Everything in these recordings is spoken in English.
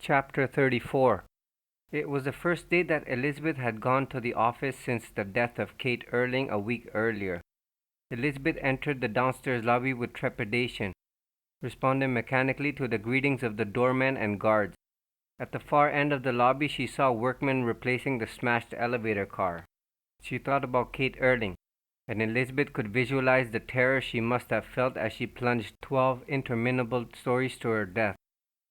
Chapter 34. It was the first day that Elizabeth had gone to the office since the death of Kate Erling a week earlier. Elizabeth entered the downstairs lobby with trepidation, responding mechanically to the greetings of the doormen and guards. At the far end of the lobby, she saw workmen replacing the smashed elevator car. She thought about Kate Erling, and Elizabeth could visualize the terror she must have felt as she plunged 12 interminable stories to her death.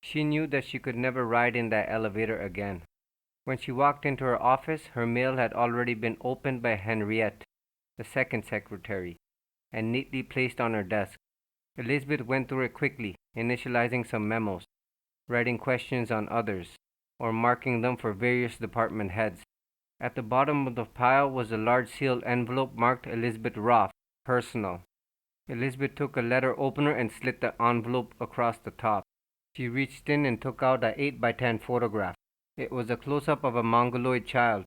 She knew that she could never ride in that elevator again. When she walked into her office, her mail had already been opened by Henriette, the second secretary, and neatly placed on her desk. Elizabeth went through it quickly, initializing some memos, writing questions on others, or marking them for various department heads. At the bottom of the pile was a large sealed envelope marked Elizabeth Roffe, personal. Elizabeth took a letter opener and slit the envelope across the top. She reached in and took out an 8x10 photograph. It was a close-up of a mongoloid child,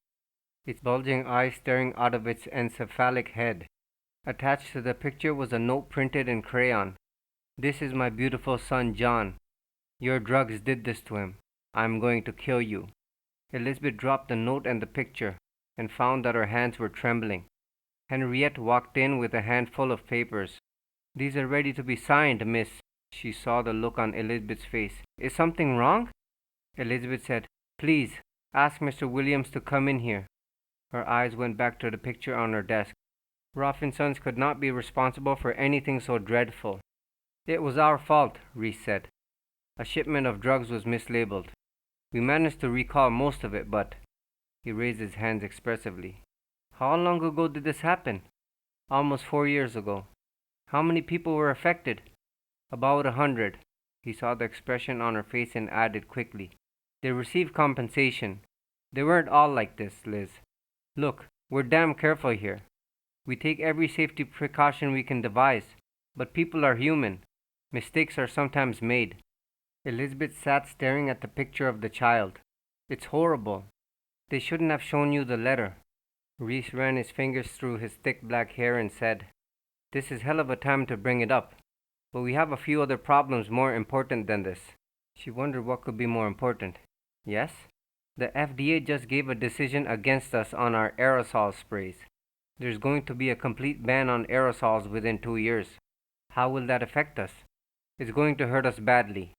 its bulging eyes staring out of its encephalic head. Attached to the picture was a note printed in crayon. "This is my beautiful son John. Your drugs did this to him. I'm going to kill you." Elizabeth dropped the note and the picture, and found that her hands were trembling. Henriette walked in with a handful of papers. "These are ready to be signed, miss." She saw the look on Elizabeth's face. "Is something wrong?" Elizabeth said, "Please, ask Mr. Williams to come in here." Her eyes went back to the picture on her desk. Roffe & Sons could not be responsible for anything so dreadful. "It was our fault," Reese said. "A shipment of drugs was mislabeled. We managed to recall most of it, but—" He raised his hands expressively. "How long ago did this happen?" "Almost 4 years ago." "How many people were affected?" "About 100. He saw the expression on her face and added quickly, "They received compensation. They weren't all like this, Liz. Look, we're damn careful here. We take every safety precaution we can devise, but people are human. Mistakes are sometimes made." Elizabeth sat staring at the picture of the child. "It's horrible. They shouldn't have shown you the letter." Reese ran his fingers through his thick black hair and said, "This is hell of a time to bring it up. But we have a few other problems more important than this." She wondered what could be more important. "Yes?" "The FDA just gave a decision against us on our aerosol sprays. There's going to be a complete ban on aerosols within 2 years. How will that affect us?" "It's going to hurt us badly.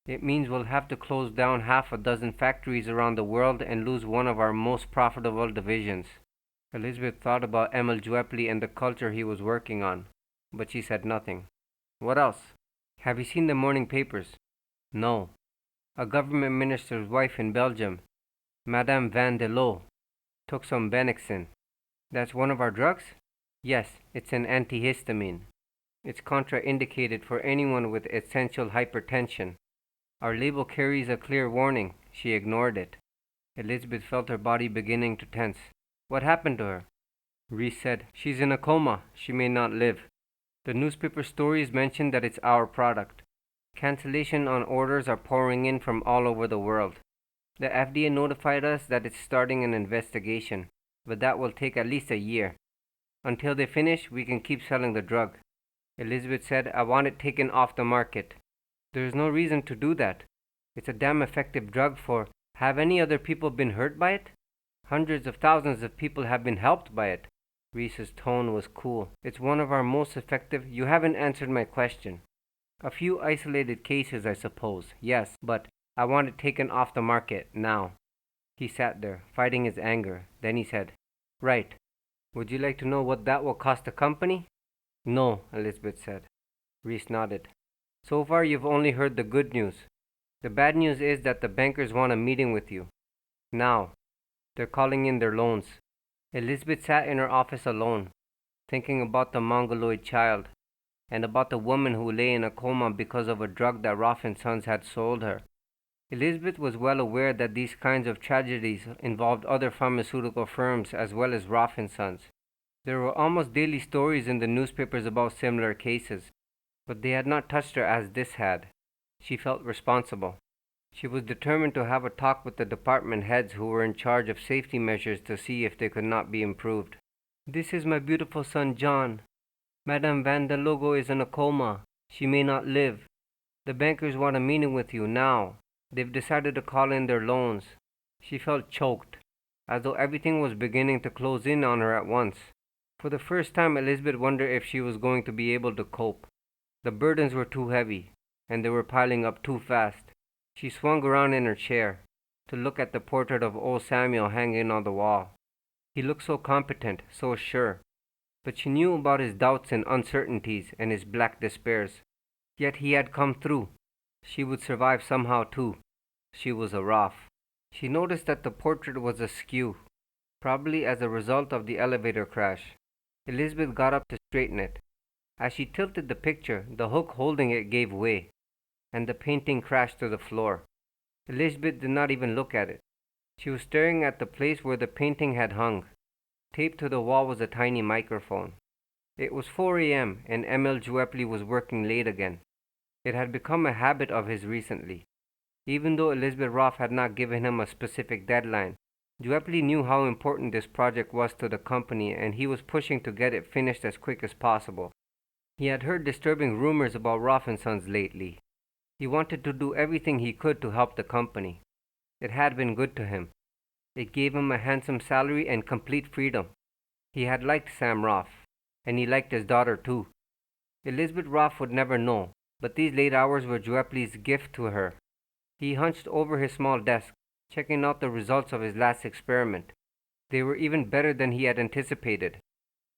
It means we'll have to close down half a dozen factories around the world and lose one of our most profitable divisions." Elizabeth thought about Emil Dwepley and the culture he was working on, but she said nothing. "What else?" "Have you seen the morning papers?" "No." "A government minister's wife in Belgium, Madame Van de Loo, took some Benexin." "That's one of our drugs?" "Yes, it's an antihistamine. It's contraindicated for anyone with essential hypertension. Our label carries a clear warning." She ignored it. Elizabeth felt her body beginning to tense. "What happened to her?" Reese said, "She's in a coma. She may not live. The newspaper stories mention that it's our product. Cancellation on orders are pouring in from all over the world. The FDA notified us that it's starting an investigation, but that will take at least a year. Until they finish, we can keep selling the drug." Elizabeth said, "I want it taken off the market." "There's no reason to do that. It's a damn effective drug for— Have any other people been hurt by it?" "Hundreds of thousands of people have been helped by it." Reese's tone was cool. "It's one of our most effective—" "You haven't answered my question." "A few isolated cases, I suppose. Yes, but I want it taken off the market, now." He sat there, fighting his anger. Then he said, "Right. Would you like to know what that will cost the company?" "No," Elizabeth said. Reese nodded. "So far you've only heard the good news. The bad news is that the bankers want a meeting with you. Now. They're calling in their loans." Elizabeth sat in her office alone, thinking about the mongoloid child, and about the woman who lay in a coma because of a drug that Roffe & Sons had sold her. Elizabeth was well aware that these kinds of tragedies involved other pharmaceutical firms as well as Roffe & Sons. There were almost daily stories in the newspapers about similar cases, but they had not touched her as this had. She felt responsible. She was determined to have a talk with the department heads who were in charge of safety measures to see if they could not be improved. "This is my beautiful son John. Madame Van de Logo is in a coma. She may not live. The bankers want a meeting with you now." They've decided to call in their loans. She felt choked, as though everything was beginning to close in on her at once. For the first time, Elizabeth wondered if she was going to be able to cope. The burdens were too heavy, and they were piling up too fast. She swung around in her chair to look at the portrait of old Samuel hanging on the wall. He looked so competent, so sure, but she knew about his doubts and uncertainties and his black despairs. Yet he had come through. She would survive somehow too. She was a Roffe. She noticed that the portrait was askew, probably as a result of the elevator crash. Elizabeth got up to straighten it. As she tilted the picture, the hook holding it gave way, and the painting crashed to the floor. Elizabeth did not even look at it. She was staring at the place where the painting had hung. Taped to the wall was a tiny microphone. It was 4 a.m. and Emil Juepli was working late again. It had become a habit of his recently. Even though Elizabeth Roffe had not given him a specific deadline, Juepli knew how important this project was to the company, and he was pushing to get it finished as quick as possible. He had heard disturbing rumors about Roffe & Sons lately. He wanted to do everything he could to help the company. It had been good to him. It gave him a handsome salary and complete freedom. He had liked Sam Roffe, and he liked his daughter too. Elizabeth Roffe would never know, but these late hours were Juepli's gift to her. He hunched over his small desk, checking out the results of his last experiment. They were even better than he had anticipated.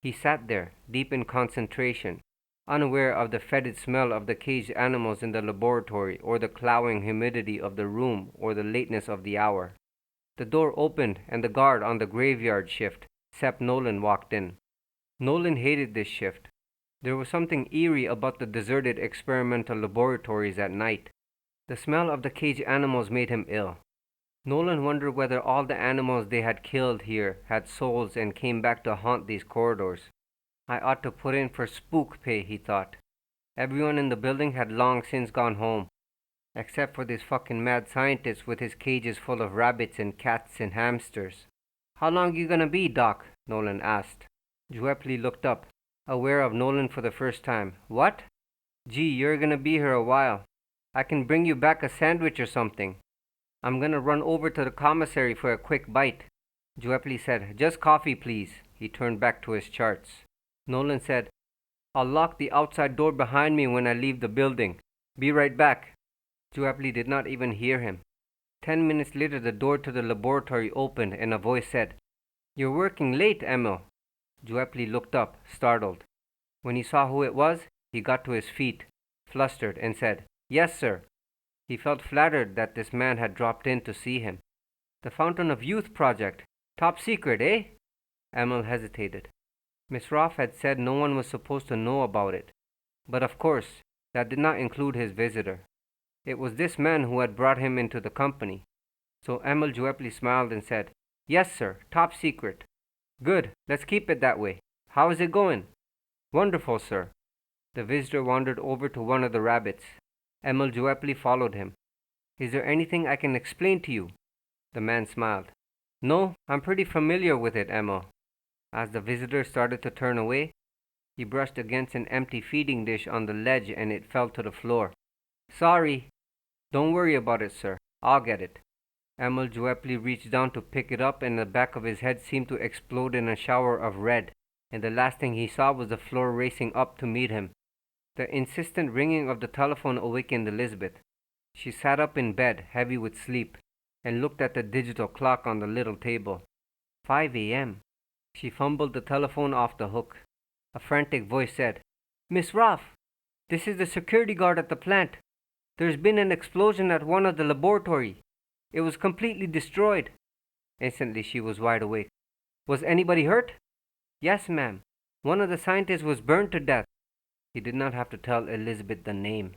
He sat there, deep in concentration, unaware of the fetid smell of the caged animals in the laboratory, or the clouding humidity of the room, or the lateness of the hour. The door opened, and the guard on the graveyard shift, Sep Nolan, walked in. Nolan hated this shift. There was something eerie about the deserted experimental laboratories at night. The smell of the caged animals made him ill. Nolan wondered whether all the animals they had killed here had souls and came back to haunt these corridors. I ought to put in for spook pay, he thought. Everyone in the building had long since gone home, except for this fucking mad scientist with his cages full of rabbits and cats and hamsters. How long you gonna be, Doc? Nolan asked. Juepli looked up, aware of Nolan for the first time. What? Gee, you're gonna be here a while. I can bring you back a sandwich or something. I'm gonna run over to the commissary for a quick bite. Juepli said, Just coffee, please. He turned back to his charts. Nolan said, I'll lock the outside door behind me when I leave the building. Be right back. Juepli did not even hear him. 10 minutes later, the door to the laboratory opened and a voice said, You're working late, Emil. Juepli looked up, startled. When he saw who it was, he got to his feet, flustered, and said, Yes, sir. He felt flattered that this man had dropped in to see him. The Fountain of Youth project. Top secret, eh? Emil hesitated. Miss Roffe had said no one was supposed to know about it. But of course, that did not include his visitor. It was this man who had brought him into the company. So Emil Juepli smiled and said, Yes, sir, top secret. Good, let's keep it that way. How is it going? Wonderful, sir. The visitor wandered over to one of the rabbits. Emil Juepli followed him. Is there anything I can explain to you? The man smiled. No, I'm pretty familiar with it, Emil. As the visitor started to turn away, he brushed against an empty feeding dish on the ledge and it fell to the floor. Sorry. Don't worry about it, sir. I'll get it. Emil Juepli reached down to pick it up and the back of his head seemed to explode in a shower of red, and the last thing he saw was the floor racing up to meet him. The insistent ringing of the telephone awakened Elizabeth. She sat up in bed, heavy with sleep, and looked at the digital clock on the little table. 5 a.m. She fumbled the telephone off the hook. A frantic voice said, Miss Roffe, this is the security guard at the plant. There's been an explosion at one of the laboratories. It was completely destroyed. Instantly she was wide awake. Was anybody hurt? Yes, ma'am. One of the scientists was burned to death. He did not have to tell Elizabeth the name.